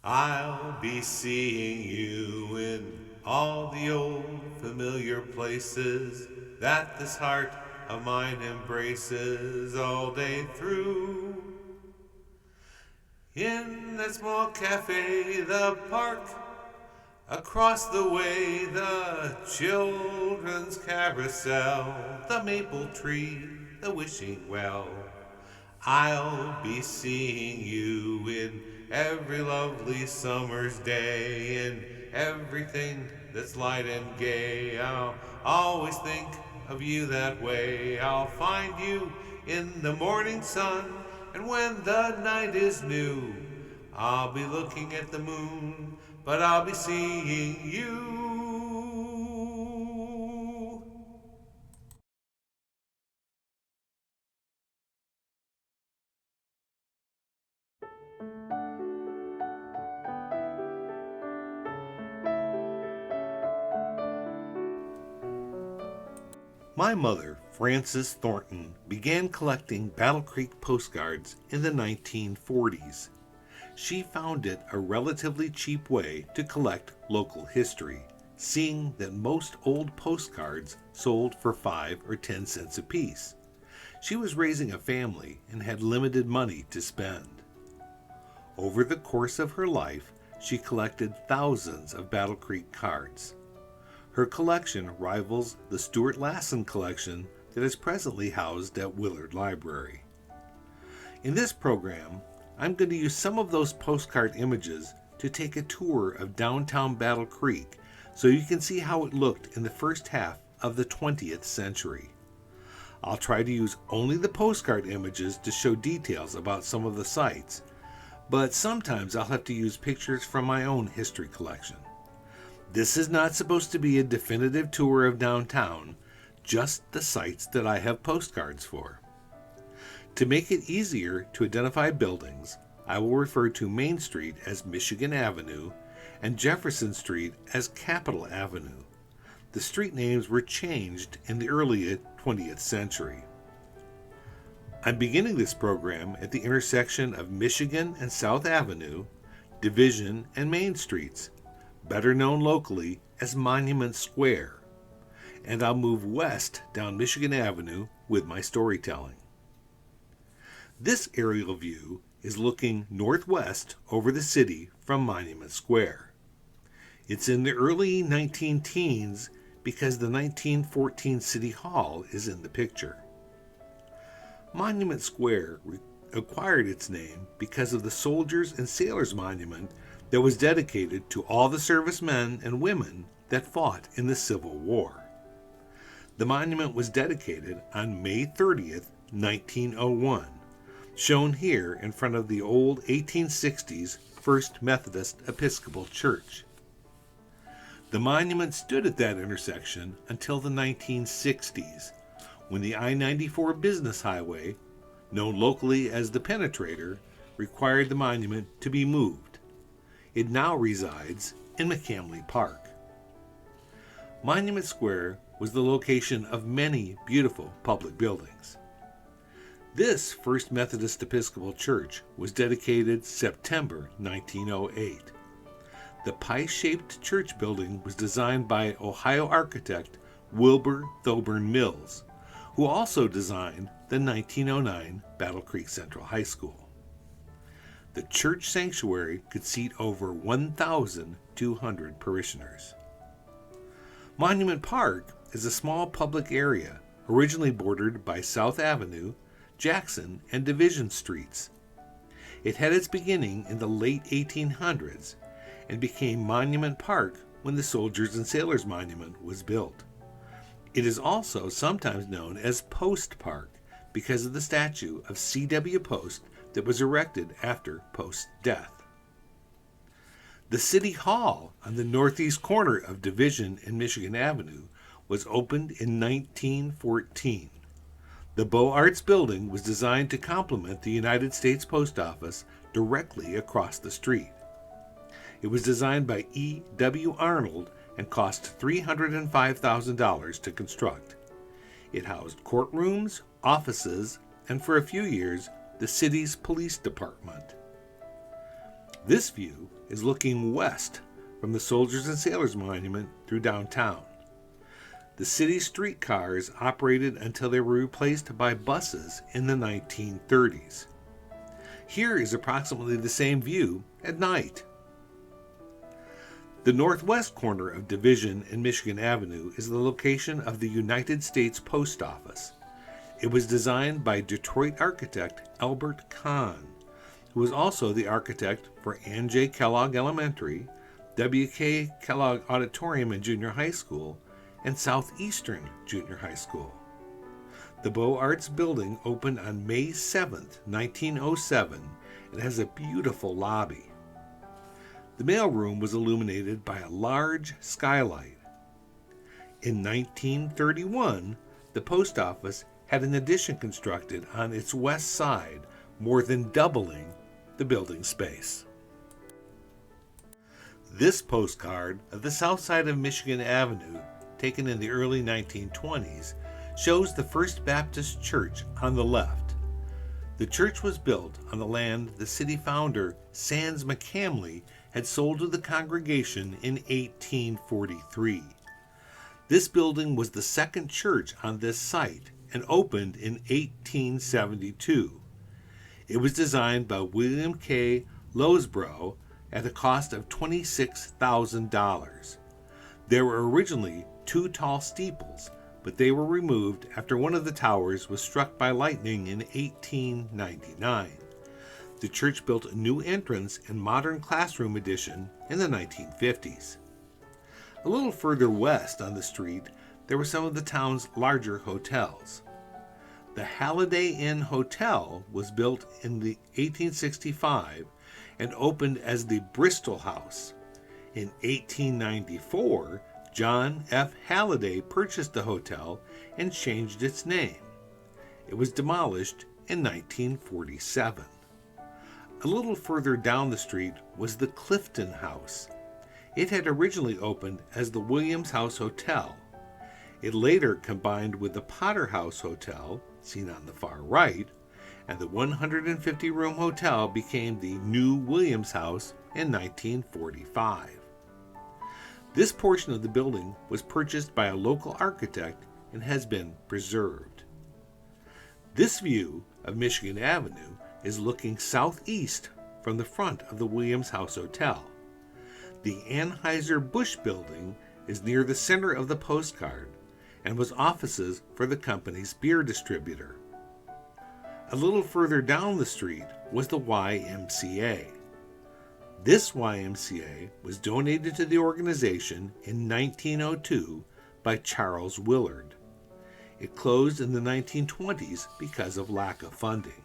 I'll be seeing you in all the old familiar places that this heart of mine embraces all day through. In that small cafe, the park, across the way, the children's carousel, the maple tree, the wishing well. I'll be seeing you in every lovely summer's day, in everything that's light and gay. I'll always think of you that way. I'll find you in the morning sun, and when the night is new, I'll be looking at the moon, but I'll be seeing you. My mother, Frances Thornton, began collecting Battle Creek postcards in the 1940s. She found it a relatively cheap way to collect local history, seeing that most old postcards sold for 5 or 10 cents apiece. She was raising a family and had limited money to spend. Over the course of her life, she collected thousands of Battle Creek cards. Her collection rivals the Stuart Lassen collection that is presently housed at Willard Library. In this program, I'm going to use some of those postcard images to take a tour of downtown Battle Creek so you can see how it looked in the first half of the 20th century. I'll try to use only the postcard images to show details about some of the sites, but sometimes I'll have to use pictures from my own history collection. This is not supposed to be a definitive tour of downtown, just the sites that I have postcards for. To make it easier to identify buildings, I will refer to Main Street as Michigan Avenue and Jefferson Street as Capitol Avenue. The street names were changed in the early 20th century. I'm beginning this program at the intersection of Michigan and South Avenue, Division and Main Streets, better known locally as Monument Square, and I'll move west down Michigan Avenue with my storytelling. This aerial view is looking northwest over the city from Monument Square. It's in the early 19-teens because the 1914 City Hall is in the picture. Monument Square acquired its name because of the Soldiers and Sailors Monument that was dedicated to all the servicemen and women that fought in the Civil War. The monument was dedicated on May 30th, 1901, shown here in front of the old 1860s First Methodist Episcopal Church. The monument stood at that intersection until the 1960s, when the I-94 business highway, known locally as the Penetrator, required the monument to be moved. It now resides in McCamley Park. Monument Square was the location of many beautiful public buildings. This First Methodist Episcopal Church was dedicated September 1908. The pie-shaped church building was designed by Ohio architect Wilbur Thoburn Mills, who also designed the 1909 Battle Creek Central High School. The church sanctuary could seat over 1,200 parishioners. Monument Park is a small public area originally bordered by South Avenue, Jackson, and Division Streets. It had its beginning in the late 1800s and became Monument Park when the Soldiers and Sailors Monument was built. It is also sometimes known as Post Park because of the statue of C.W. Post that was erected after Post's death. The City Hall on the northeast corner of Division and Michigan Avenue was opened in 1914. The Beaux Arts building was designed to complement the United States Post Office directly across the street. It was designed by E.W. Arnold and cost $305,000 to construct. It housed courtrooms, offices, and for a few years, the city's police department. This view is looking west from the Soldiers and Sailors Monument through downtown. The city streetcars operated until they were replaced by buses in the 1930s. Here is approximately the same view at night. The northwest corner of Division and Michigan Avenue is the location of the United States Post Office. It was designed by Detroit architect Albert Kahn, who was also the architect for Ann J. Kellogg Elementary, W.K. Kellogg Auditorium and Junior High School, and Southeastern Junior High School. The Beaux Arts building opened on May 7, 1907, and has a beautiful lobby. The mailroom was illuminated by a large skylight. In 1931, the post office had an addition constructed on its west side, more than doubling the building space. This postcard of the south side of Michigan Avenue, taken in the early 1920s, shows the First Baptist Church on the left. The church was built on the land the city founder, Sands McCamley, had sold to the congregation in 1843. This building was the second church on this site and opened in 1872. It was designed by William K. Lowsborough at a cost of $26,000. There were originally two tall steeples, but they were removed after one of the towers was struck by lightning in 1899. The church built a new entrance and modern classroom addition in the 1950s. A little further west on the street, there were some of the town's larger hotels. The Halliday Inn Hotel was built in the 1865 and opened as the Bristol House. In 1894, John F. Halliday purchased the hotel and changed its name. It was demolished in 1947. A little further down the street was the Clifton House. It had originally opened as the Williams House Hotel. It later combined with the Potter House Hotel, seen on the far right, and the 150-room hotel became the New Williams House in 1945. This portion of the building was purchased by a local architect and has been preserved. This view of Michigan Avenue is looking southeast from the front of the Williams House Hotel. The Anheuser-Busch building is near the center of the postcard and was offices for the company's beer distributor. A little further down the street was the YMCA. This YMCA was donated to the organization in 1902 by Charles Willard. It closed in the 1920s because of lack of funding.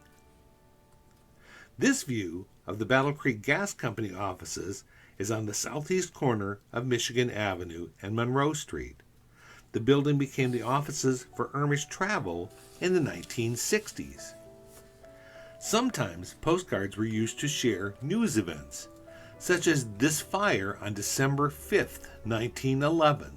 This view of the Battle Creek Gas Company offices is on the southeast corner of Michigan Avenue and Monroe Street. The building became the offices for Amish Travel in the 1960s. Sometimes postcards were used to share news events, such as this fire on December 5th, 1911.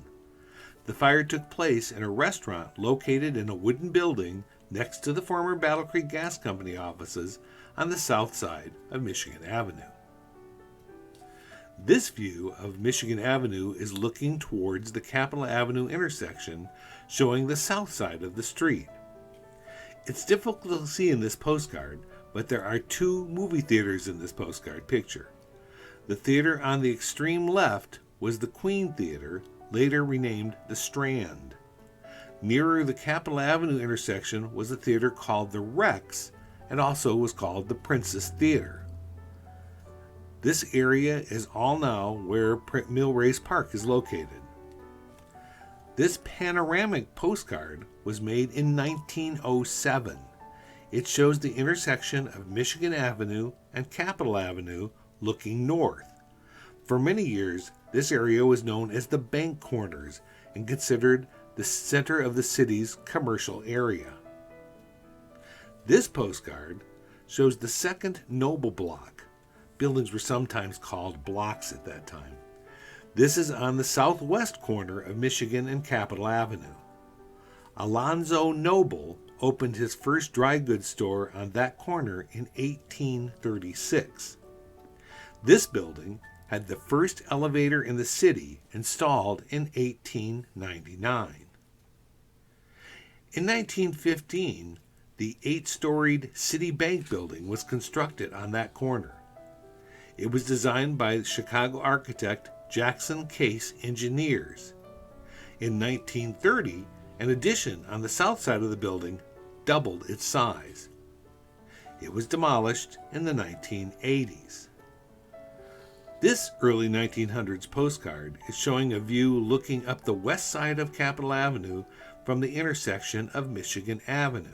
The fire took place in a restaurant located in a wooden building next to the former Battle Creek Gas Company offices on the south side of Michigan Avenue. This view of Michigan Avenue is looking towards the Capitol Avenue intersection, showing the south side of the street. It's difficult to see in this postcard, but there are two movie theaters in this postcard picture. The theater on the extreme left was the Queen Theater, later renamed the Strand. Nearer the Capitol Avenue intersection was a theater called the Rex, and also was called the Princess Theater. This area is all now where Mill Race Park is located. This panoramic postcard was made in 1907. It shows the intersection of Michigan Avenue and Capitol Avenue looking north. For many years, this area was known as the Bank Corners and considered the center of the city's commercial area. This postcard shows the second Noble Block. Buildings were sometimes called blocks at that time. This is on the southwest corner of Michigan and Capitol Avenue. Alonzo Noble opened his first dry goods store on that corner in 1836. This building had the first elevator in the city installed in 1899. In 1915, the 8-storied City Bank building was constructed on that corner. It was designed by Chicago architect Jackson Case Engineers. In 1930, an addition on the south side of the building doubled its size. It was demolished in the 1980s. This early 1900s postcard is showing a view looking up the west side of Capitol Avenue from the intersection of Michigan Avenue.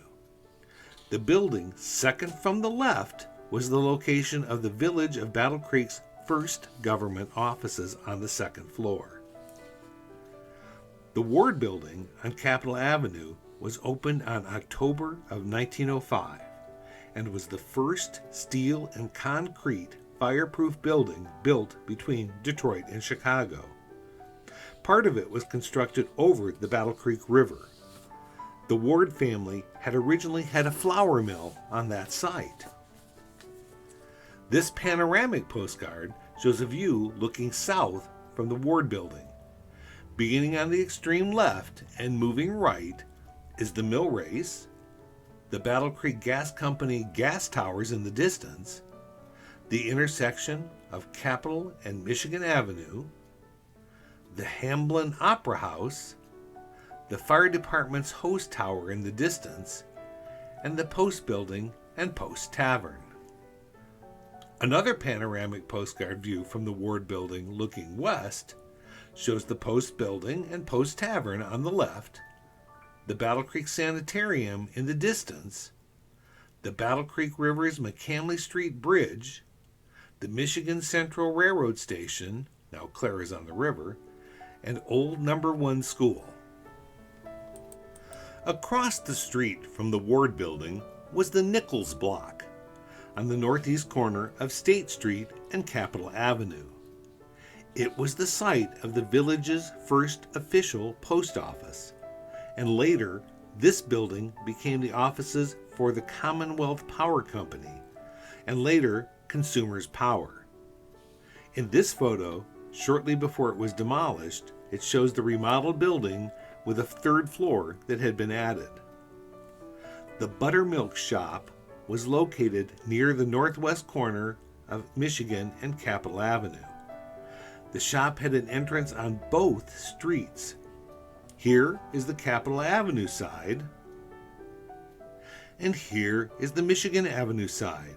The building second from the left was the location of the Village of Battle Creek's first government offices on the second floor. The Ward Building on Capitol Avenue was opened on October of 1905 and was the first steel and concrete fireproof building built between Detroit and Chicago. Part of it was constructed over the Battle Creek River. The Ward family had originally had a flour mill on that site. This panoramic postcard shows a view looking south from the Ward Building. Beginning on the extreme left and moving right is the mill race, the Battle Creek Gas Company gas towers in the distance, the intersection of Capitol and Michigan Avenue, the Hamblin Opera House, the fire department's hose tower in the distance, and the Post Building and Post Tavern. Another panoramic postcard view from the Ward Building looking west shows the Post Building and Post Tavern on the left, the Battle Creek Sanitarium in the distance, the Battle Creek River's McCamley Street Bridge, the Michigan Central Railroad Station, now Clara's on the river, and Old Number 1 School. Across the street from the Ward Building was the Nichols Block, on the northeast corner of State Street and Capitol Avenue. It was the site of the village's first official post office, and later this building became the offices for the Commonwealth Power Company, and later Consumers Power. In this photo, shortly before it was demolished, it shows the remodeled building with a third floor that had been added. The buttermilk shop was located near the northwest corner of Michigan and Capitol Avenue. The shop had an entrance on both streets. Here is the Capitol Avenue side, and here is the Michigan Avenue side.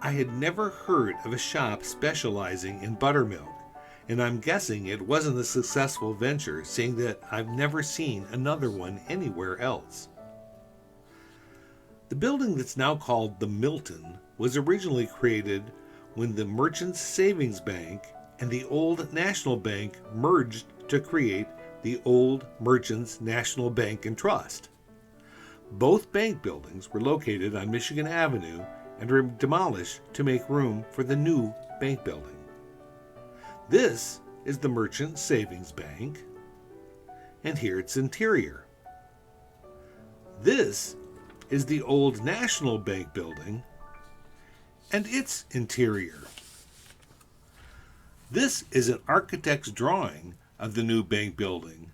I had never heard of a shop specializing in buttermilk, and I'm guessing it wasn't a successful venture, seeing that I've never seen another one anywhere else. The building that's now called the Milton was originally created when the Merchants Savings Bank and the Old National Bank merged to create the Old Merchants National Bank and Trust. Both bank buildings were located on Michigan Avenue and were demolished to make room for the new bank building. This is the Merchant Savings Bank, and here its interior. This is the Old National Bank building and its interior. This is an architect's drawing of the new bank building.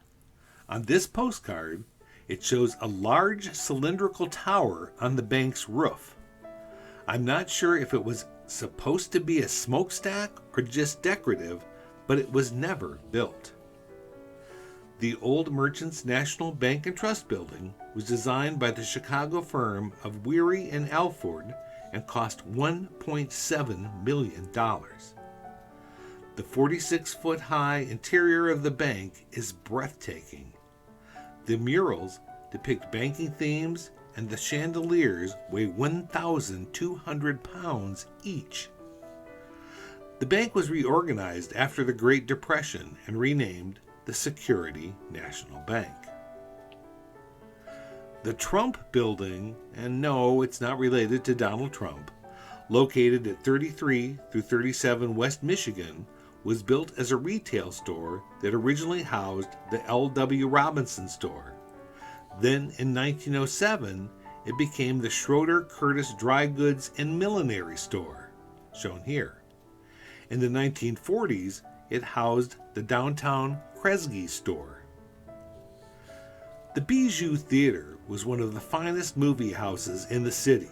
On this postcard, it shows a large cylindrical tower on the bank's roof. I'm not sure if it was supposed to be a smokestack or just decorative, but it was never built. The Old Merchants National Bank and Trust building was designed by the Chicago firm of Weary and Alford and cost $1.7 million. The 46-foot high interior of the bank is breathtaking. The murals depict banking themes, and the chandeliers weigh 1,200 pounds each. The bank was reorganized after the Great Depression and renamed the Security National Bank. The Trump Building, and no, it's not related to Donald Trump, located at 33 through 37 West Michigan, was built as a retail store that originally housed the L.W. Robinson store. Then in 1907, it became the Schroeder Curtis Dry Goods and Millinery store, shown here. In the 1940s, it housed the downtown Kresge store. The Bijou Theater was one of the finest movie houses in the city.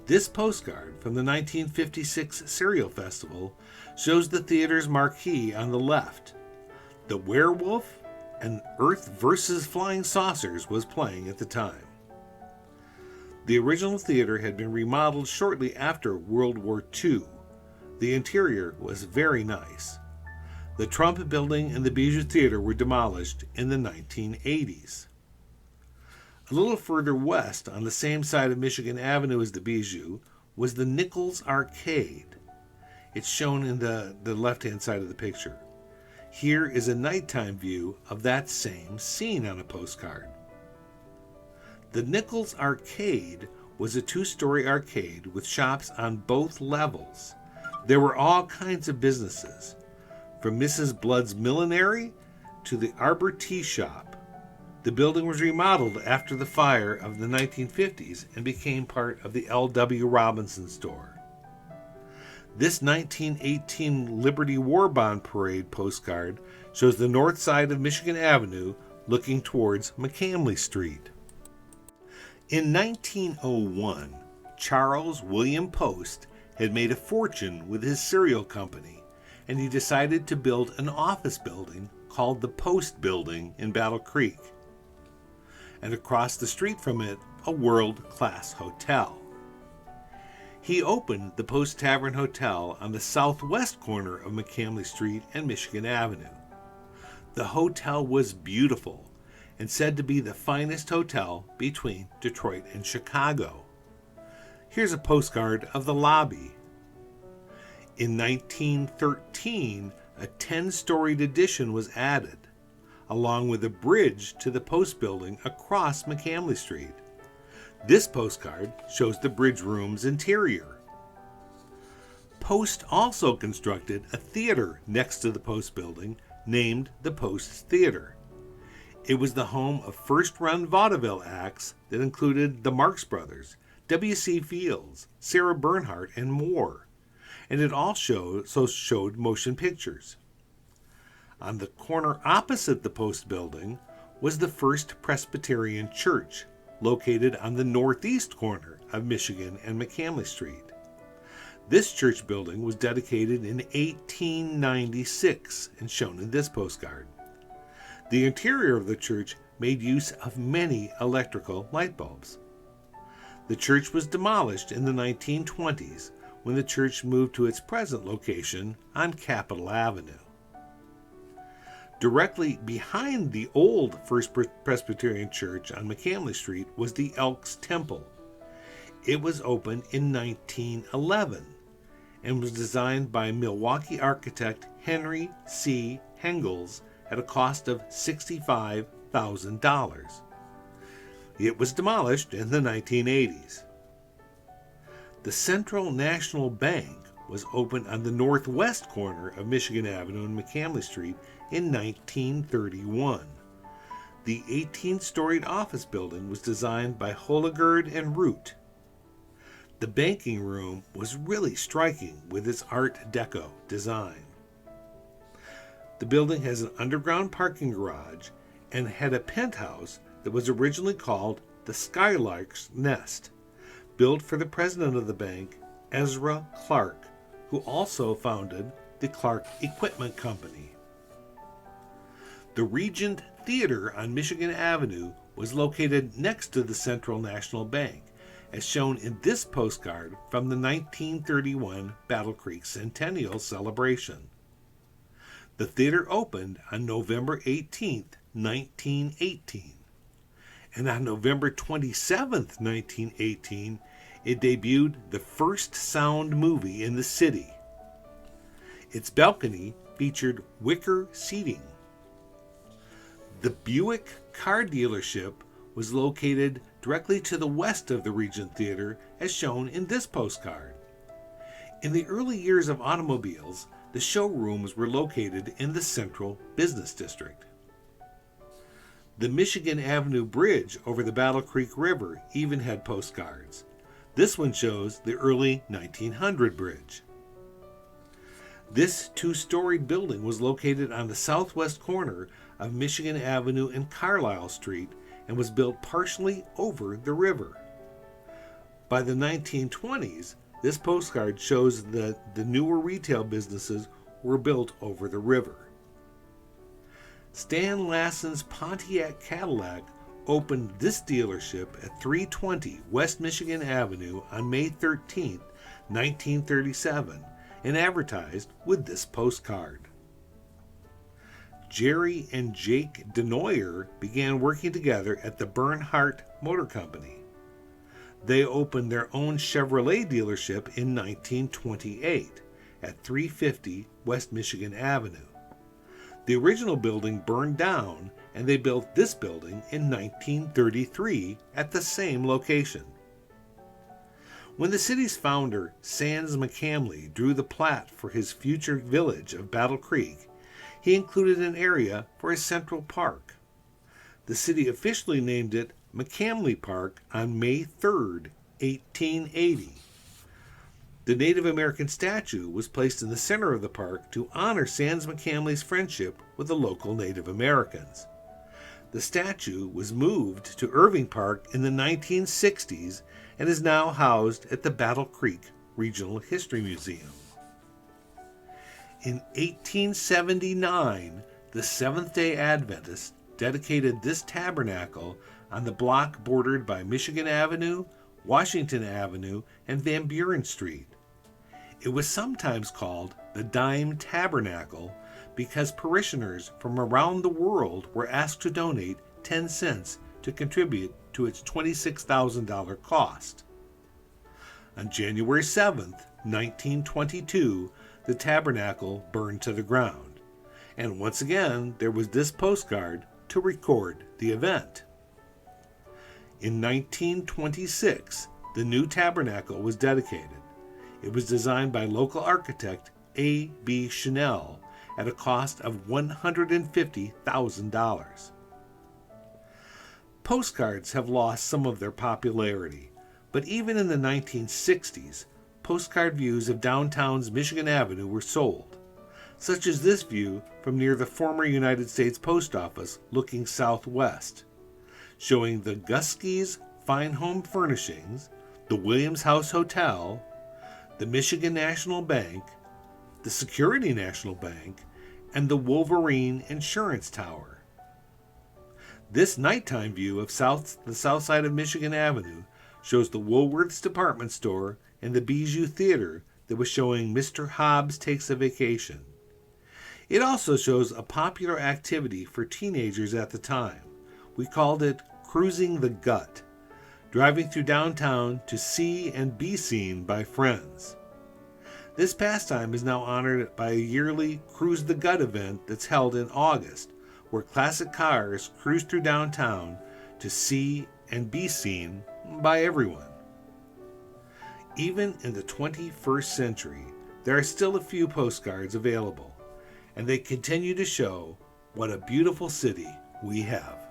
This postcard from the 1956 Serial Festival shows the theater's marquee on the left. The Werewolf and Earth vs. Flying Saucers was playing at the time. The original theater had been remodeled shortly after World War II. The interior was very nice. The Trump Building and the Bijou Theater were demolished in the 1980s. A little further west, on the same side of Michigan Avenue as the Bijou, was the Nichols Arcade. It's shown in the left-hand side of the picture. Here is a nighttime view of that same scene on a postcard. The Nichols Arcade was a two-story arcade with shops on both levels. There were all kinds of businesses, from Mrs. Blood's Millinery to the Arbor Tea Shop. The building was remodeled after the fire of the 1950s and became part of the L.W. Robinson store. This 1918 Liberty War Bond Parade postcard shows the north side of Michigan Avenue looking towards McCamley Street. In 1901, Charles William Post had made a fortune with his cereal company, and he decided to build an office building called the Post Building in Battle Creek, and across the street from it, a world-class hotel. He opened the Post Tavern Hotel on the southwest corner of McCamley Street and Michigan Avenue. The hotel was beautiful and said to be the finest hotel between Detroit and Chicago. Here's a postcard of the lobby. In 1913, a 10-storied addition was added, along with a bridge to the Post Building across McCamley Street. This postcard shows the bridge room's interior. Post also constructed a theater next to the Post Building named the Post Theater. It was the home of first-run vaudeville acts that included the Marx Brothers, W.C. Fields, Sarah Bernhardt, and more, and it also showed motion pictures. On the corner opposite the Post Building was the First Presbyterian Church, located on the northeast corner of Michigan and McCamley Street. This church building was dedicated in 1896 and shown in this postcard. The interior of the church made use of many electrical light bulbs. The church was demolished in the 1920s when the church moved to its present location on Capitol Avenue. Directly behind the old First Presbyterian Church on McCamley Street was the Elks Temple. It was opened in 1911 and was designed by Milwaukee architect Henry C. Hengels at a cost of $65,000. It was demolished in the 1980s. The Central National Bank was opened on the northwest corner of Michigan Avenue and McCamley Street in 1931. The 18-storied office building was designed by Holigerd and Root. The banking room was really striking with its Art Deco design. The building has an underground parking garage and had a penthouse that was originally called the Skylark's Nest, built for the president of the bank, Ezra Clark, who also founded the Clark Equipment Company. The Regent Theater on Michigan Avenue was located next to the Central National Bank, as shown in this postcard from the 1931 Battle Creek Centennial Celebration. The theater opened on November 18, 1918, and on November 27, 1918, it debuted the first sound movie in the city. Its balcony featured wicker seating. The Buick car dealership was located directly to the west of the Regent Theater, as shown in this postcard. In the early years of automobiles, the showrooms were located in the Central Business District. The Michigan Avenue Bridge over the Battle Creek River even had postcards. This one shows the early 1900 bridge. This two-storied building was located on the southwest corner of Michigan Avenue and Carlisle Street and was built partially over the river. By the 1920s, this postcard shows that the newer retail businesses were built over the river. Stan Lassen's Pontiac Cadillac opened this dealership at 320 West Michigan Avenue on May 13, 1937, and advertised with this postcard. Jerry and Jake DeNoyer began working together at the Bernhardt Motor Company. They opened their own Chevrolet dealership in 1928 at 350 West Michigan Avenue. The original building burned down, and they built this building in 1933 at the same location. When the city's founder, Sands McCamley, drew the plat for his future village of Battle Creek, he included an area for a central park. The city officially named it McCamley Park on May 3, 1880. The Native American statue was placed in the center of the park to honor Sands McCamley's friendship with the local Native Americans. The statue was moved to Irving Park in the 1960s and is now housed at the Battle Creek Regional History Museum. In 1879, the Seventh-day Adventists dedicated this tabernacle on the block bordered by Michigan Avenue, Washington Avenue, and Van Buren Street. It was sometimes called the Dime Tabernacle because parishioners from around the world were asked to donate 10 cents to contribute to its $26,000 cost. On January 7, 1922, the tabernacle burned to the ground, and once again there was this postcard to record the event. In 1926, the new tabernacle was dedicated. It was designed by local architect A. B. Chanel at a cost of $150,000. Postcards have lost some of their popularity, but even in the 1960s, postcard views of downtown's Michigan Avenue were sold, such as this view from near the former United States Post Office looking southwest, showing the Guskey's Fine Home Furnishings, the Williams House Hotel, the Michigan National Bank, the Security National Bank, and the Wolverine Insurance Tower. This nighttime view of the south side of Michigan Avenue shows the Woolworth's department store and the Bijou Theater that was showing Mr. Hobbs Takes a Vacation. It also shows a popular activity for teenagers at the time. We called it Cruising the Gut, driving through downtown to see and be seen by friends. This pastime is now honored by a yearly Cruise the Gut event that's held in August, where classic cars cruise through downtown to see and be seen by everyone. Even in the 21st century, there are still a few postcards available, and they continue to show what a beautiful city we have.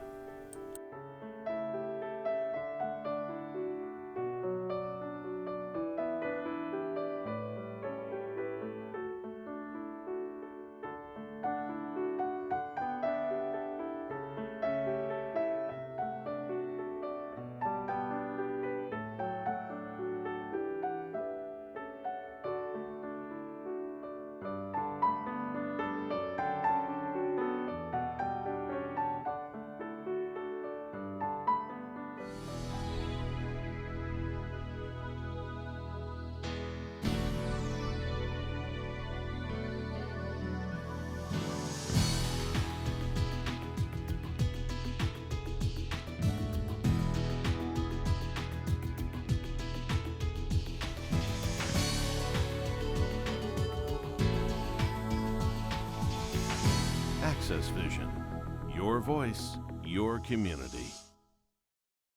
Access Vision. Your voice, your community.